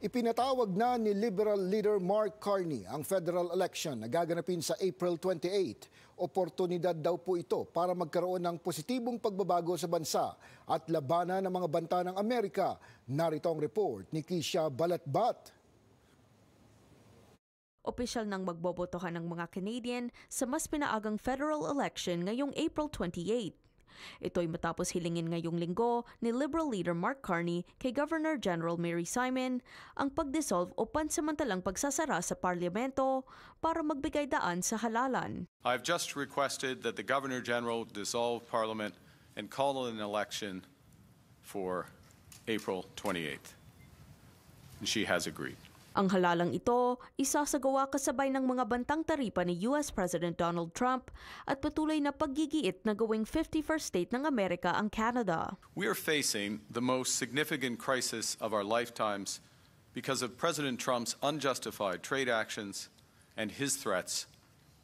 Ipinatawag na ni Liberal leader Mark Carney ang federal election na gaganapin sa April 28. Oportunidad daw po ito para magkaroon ng positibong pagbabago sa bansa at labanan ng mga banta ng Amerika. Narito ang report ni Kisha Balatbat. Opisyal nang magbobotohan ng mga Canadian sa mas pinaagang federal election ngayong April 28. Ito'y matapos hilingin ngayong linggo ni Liberal leader Mark Carney kay Governor General Mary Simon ang pag-dissolve o pansamantalang pagsasara sa parlamento para magbigay daan sa halalan. I've just requested that the Governor General dissolve Parliament and call an election for April 28th. And she has agreed. Ang halalang ito, isasagawa kasabay ng mga bantang taripa ni US President Donald Trump at patuloy na paggigiit na gawing 51st state ng Amerika ang Canada. We are facing the most significant crisis of our lifetimes because of President Trump's unjustified trade actions and his threats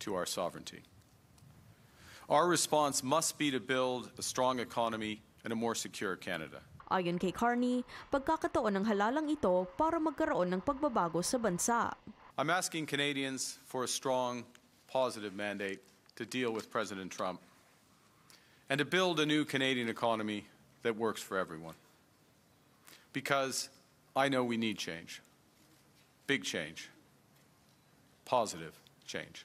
to our sovereignty. Our response must be to build a strong economy and a more secure Canada. Ayon kay Carney, pagkakataon ng halalang ito para magkaroon ng pagbabago sa bansa. I'm asking Canadians for a strong, positive mandate to deal with President Trump and to build a new Canadian economy that works for everyone. Because I know we need change. Big change. Positive change.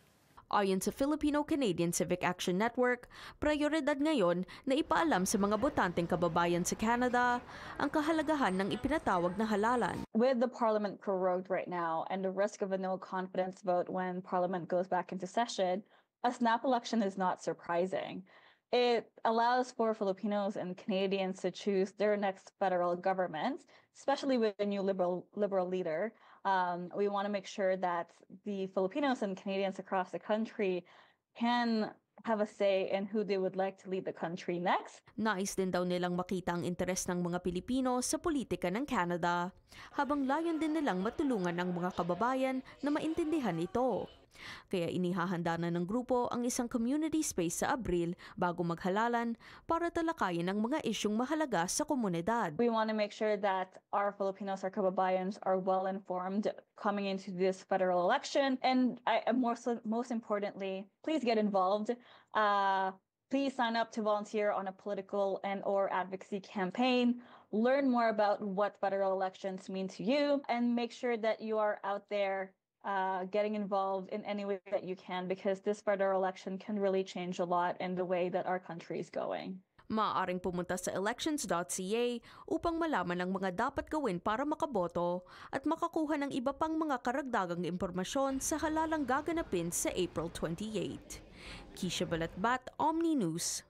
Ayon sa Filipino-Canadian Civic Action Network, prioridad ngayon na ipaalam sa mga botanteng kababayan sa Canada ang kahalagahan ng ipinatawag na halalan. With the parliament prorogued right now and the risk of a no-confidence vote when parliament goes back into session, a snap election is not surprising. It allows for Filipinos and Canadians to choose their next federal government, especially with a new liberal leader. We want to make sure that the Filipinos and Canadians across the country can have a say in who they would like to lead the country next. Nais din daw nilang makita ang interes ng mga Pilipino sa politika ng Canada, habang layon din nilang matulungan ang mga kababayan na maintindihan ito. Kaya inihahanda na ng grupo ang isang community space sa Abril bago maghalalan para talakayin ang mga isyung mahalaga sa komunidad. We want to make sure that our Filipinos, our kababayans, are well informed coming into this federal election. And most importantly, please get involved. Please sign up to volunteer on a political and/or advocacy campaign. Learn more about what federal elections mean to you, and make sure that you are out there getting involved in any way that you can, because this federal election can really change a lot in the way that our country is going. Maaaring pumunta sa elections.ca upang malaman ang mga dapat gawin para makaboto at makakuha ng iba pang mga karagdagang impormasyon sa halalang gaganapin sa April 28. Kisha Balatbat, Omni News.